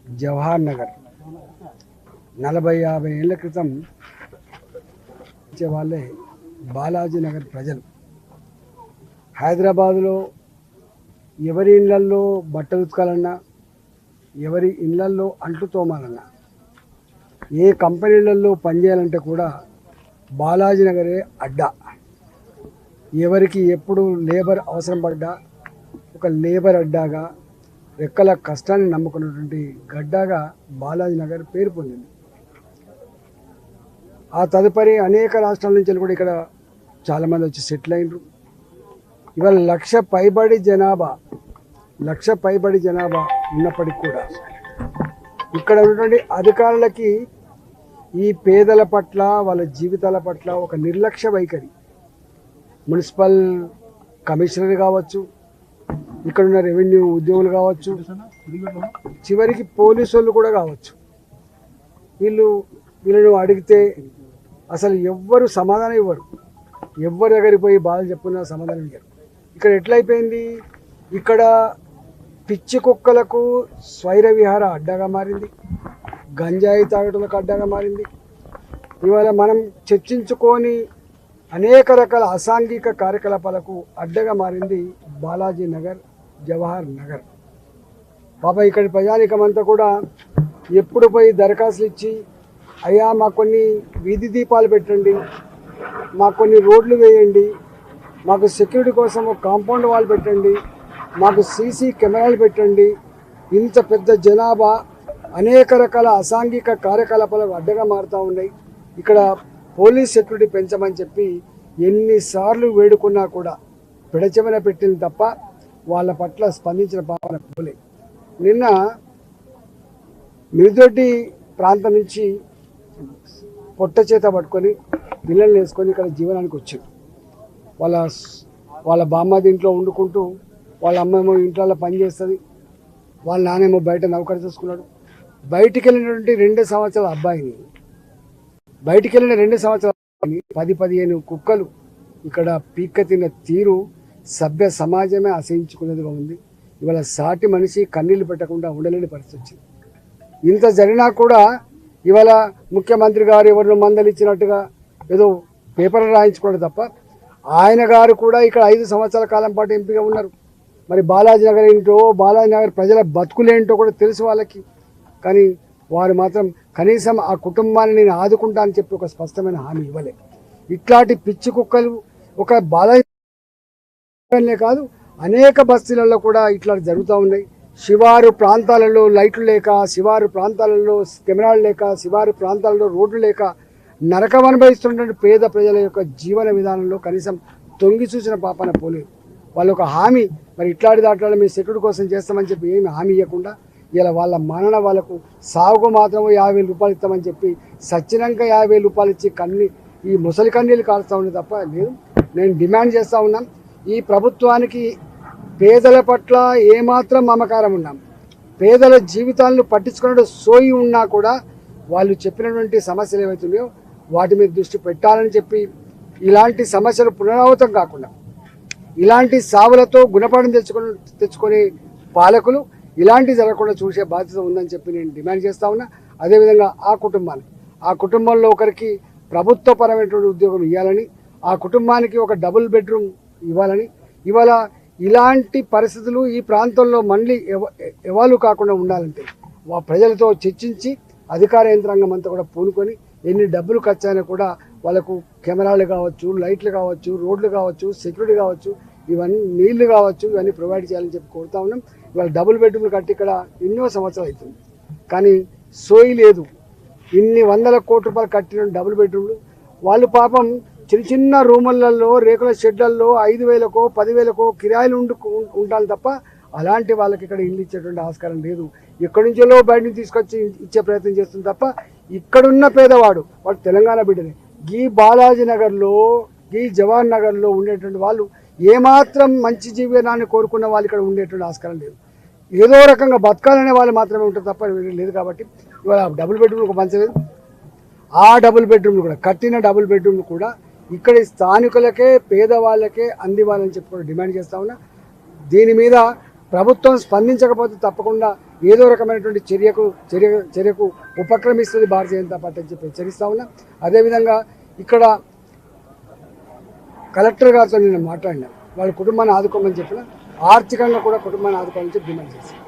జవహర్ నగర్ 40-50 ఏళ్ల క్రితం వాళ్ళే బాలాజీ నగర్ ప్రజలు. హైదరాబాదులో ఎవరి ఇళ్లల్లో బట్టలు ఉతకాలన్నా, ఎవరి ఇళ్లల్లో అంట్లు తోమాలన్నా, ఏ కంపెనీలలో పనిచేయాలంటే కూడా బాలాజీ నగరే అడ్డా. ఎవరికి ఎప్పుడు లేబర్ అవసరం పడ్డా ఒక లేబర్ అడ్డాగా, రెక్కల కష్టాన్ని నమ్ముకున్నటువంటి గడ్డాగా బాలాజీ నగర్ పేరు పొందింది. ఆ తదుపరి అనేక రాష్ట్రాల నుంచి కూడా ఇక్కడ చాలామంది వచ్చి సెటిల్ అయినరు. ఇవాళ 1,00,000 పైబడి జనాభా ఉన్నప్పటికీ కూడా ఇక్కడ ఉన్నటువంటి అధికారులకి ఈ పేదల పట్ల, వాళ్ళ జీవితాల పట్ల ఒక నిర్లక్ష్య వైఖరి. మున్సిపల్ కమిషనర్ కావచ్చు, ఇక్కడున్న రెవెన్యూ ఉద్యోగులు కావచ్చు, చివరికి పోలీసు వాళ్ళు కూడా కావచ్చు. వీళ్ళను అడిగితే అసలు ఎవ్వరు సమాధానం ఇవ్వరు. ఎవ్వరి దగ్గరికి పోయి బాధలు చెప్పుకున్నా సమాధానం ఇవ్వరు. ఇక్కడ ఎట్లయిపోయింది, ఇక్కడ పిచ్చి కుక్కలకు స్వైర విహార అడ్డాగా మారింది, గంజాయి తాగటంలకు అడ్డాగా మారింది. ఇవాళ మనం చర్చించుకొని అనేక రకాల అసాంఘిక కార్యకలాపాలకు అడ్డగా మారింది బాలాజీ నగర్, జవహర్ నగర్. పాప ఇక్కడి ప్రజానికమంతా కూడా ఎప్పుడు పోయి దరఖాస్తులు ఇచ్చి, అయ్యా మాకు కొన్ని వీధి దీపాలు పెట్టండి, మాకు కొన్ని రోడ్లు వేయండి, మాకు సెక్యూరిటీ కోసం ఒక కాంపౌండ్ వాల్ పెట్టండి, మాకు సీసీ కెమెరాలు పెట్టండి. ఇంత పెద్ద జనాభా అనేక రకాల అసాంఘిక కార్యకలాపాలకు అడ్డగా మారుతూ ఉన్నాయి. ఇక్కడ పోలీస్ సెక్యూరిటీ పెంచమని చెప్పి ఎన్నిసార్లు వేడుకున్నా కూడా పెడచెవిన పెట్టింది తప్ప వాళ్ళ పట్ల స్పందించిన పాపన పోలే. నిన్న మిరుదొడ్డి ప్రాంతం నుంచి పొట్ట చేత పట్టుకొని పిల్లల్ని వేసుకొని ఇక్కడ జీవనానికి వచ్చారు. వాళ్ళ బామ్మది ఇంట్లో వండుకుంటూ, వాళ్ళ అమ్మేమో ఇంట్లో పని చేస్తుంది, వాళ్ళ నానేమో బయట నౌకరు చూసుకున్నాడు. బయటికి వెళ్ళినటువంటి 2 సంవత్సరాల అబ్బాయిని 10-15 కుక్కలు ఇక్కడ పీక్క తిన్న తీరు సభ్య సమాజమే అసహించుకునేదిగా ఉంది. ఇవాళ సాటి మనిషి కన్నీళ్లు పెట్టకుండా ఉండలేని పరిస్థితి వచ్చింది. ఇంత జరిగినా కూడా ఇవాళ ముఖ్యమంత్రి గారు ఎవరినో మందలిచ్చినట్టుగా ఏదో పేపర్లు రాయించుకోవడం తప్ప, ఆయన గారు కూడా ఇక్కడ 5 సంవత్సరాల కాలం పాటు ఎంపీగా ఉన్నారు. మరి బాలాజీ నగర్ ఏంటో, బాలాజీ నగర్ ప్రజల బతుకులేంటో కూడా తెలుసు వాళ్ళకి. కానీ వారు మాత్రం కనీసం ఆ కుటుంబాన్ని నేను ఆదుకుంటా అని చెప్పి ఒక స్పష్టమైన హామీ ఇవ్వలే. ఇట్లాంటి పిచ్చి కుక్కలు ఒక బాలాజీ కాదు, అనేక బస్తీలలో కూడా ఇట్లా జరుగుతూ ఉన్నాయి. శివారు ప్రాంతాలలో లైట్లు లేక, శివారు ప్రాంతాలలో కెమెరాలు లేక, శివారు ప్రాంతాలలో రోడ్లు లేక నరకం అనుభవిస్తున్నటువంటి పేద ప్రజల యొక్క జీవన విధానంలో కనీసం తొంగి చూసిన పాపన పోలేదు. వాళ్ళు ఒక హామీ, మరి ఇట్లాంటి దాంట్లో మీ సెక్యూరిటీ కోసం చేస్తామని చెప్పి ఏమి హామీ ఇవ్వకుండా ఇలా వాళ్ళ మరణ వాళ్ళకు సాగుకు మాత్రమే 50,000 రూపాయలు ఇస్తామని చెప్పి సచ్చినాక 50,000 రూపాయలు ఇచ్చి ఈ ముసలి కన్నీళ్ళు కాలుస్తూ ఉంది తప్ప లేదు. నేను డిమాండ్ చేస్తూ ఉన్నాం, ఈ ప్రభుత్వానికి పేదల పట్ల ఏమాత్రం మమకారం ఉన్నాం, పేదల జీవితాలను పట్టించుకునే సోయి ఉన్నా కూడా వాళ్ళు చెప్పినటువంటి సమస్యలు ఏవైతున్నాయో వాటి మీద దృష్టి పెట్టాలని చెప్పి, ఇలాంటి సమస్యలు పునరావృతం కాకుండా ఇలాంటి సావులతో గుణపాఠం తెచ్చుకునే పాలకులు ఇలాంటి జరగకుండా చూసే బాధ్యత ఉందని చెప్పి నేను డిమాండ్ చేస్తూ ఉన్నా. అదేవిధంగా ఆ కుటుంబంలో ఒకరికి ప్రభుత్వపరమైనటువంటి ఉద్యోగం ఇవ్వాలని, ఆ కుటుంబానికి ఒక డబుల్ బెడ్రూమ్ ఇవ్వాలని, ఇవాళ ఇలాంటి పరిస్థితులు ఈ ప్రాంతంలో మళ్ళీ ఎవాలు కాకుండా ఉండాలంటే ప్రజలతో చర్చించి అధికార యంత్రాంగం అంతా కూడా పూనుకొని ఎన్ని డబ్బులు ఖర్చు అయినా కూడా వాళ్ళకు కెమెరాలు కావచ్చు, లైట్లు కావచ్చు, రోడ్లు కావచ్చు, సెక్యూరిటీ కావచ్చు, ఇవన్నీ నీళ్లు కావచ్చు, ఇవన్నీ ప్రొవైడ్ చేయాలని చెప్పి కోరుతా ఉన్నాం. ఇవాళ డబుల్ బెడ్రూమ్లు కట్టి ఇక్కడ ఎన్నో సంవత్సరాలు అవుతుంది, కానీ సోయి లేదు. ఇన్ని 100 కోట్ల రూపాయలు కట్టిన డబుల్ బెడ్రూమ్లు వాళ్ళు పాపం చిన్న రూములలో, రేకుల షెడ్లలో 5,000కో 10,000కో కిరాయిలు ఉంటాను తప్ప అలాంటి వాళ్ళకి ఇక్కడ ఇల్లు ఇచ్చేటువంటి ఆస్కారం లేదు. ఎక్కడి నుంచో బయటని తీసుకొచ్చి ఇచ్చే ప్రయత్నం చేస్తుంది తప్ప ఇక్కడున్న పేదవాడు వాడు తెలంగాణ బిడ్డనే. ఈ బాలాజీ నగర్లో, ఈ జవహర్ నగర్లో ఉండేటువంటి వాళ్ళు ఏమాత్రం మంచి జీవనాన్ని కోరుకున్న వాళ్ళు ఇక్కడ ఉండేటువంటి ఆస్కారం లేదు. ఏదో రకంగా బతకాలనే వాళ్ళు మాత్రమే ఉంటారు తప్ప లేదు. కాబట్టి ఇవాళ డబుల్ బెడ్రూమ్లు పంచలేదు. ఆ డబుల్ బెడ్రూమ్లు కూడా కట్టిన డబుల్ బెడ్రూమ్లు కూడా ఇక్కడి స్థానికులకే, పేదవాళ్ళకే అందివ్వాలని చెప్పి డిమాండ్ చేస్తా ఉన్నా. దీని మీద ప్రభుత్వం స్పందించకపోతే తప్పకుండా ఏదో రకమైనటువంటి చర్యకు ఉపక్రమిస్తుంది భారతీయ జనతా పార్టీ అని చెప్పి హెచ్చరిస్తా ఉన్నా. అదేవిధంగా ఇక్కడ కలెక్టర్ గారితో నేను మాట్లాడినా, వాళ్ళ కుటుంబాన్ని ఆదుకోమని చెప్పిన, ఆర్థికంగా కూడా కుటుంబాన్ని ఆదుకోవాలని చెప్పి డిమాండ్ చేశాను.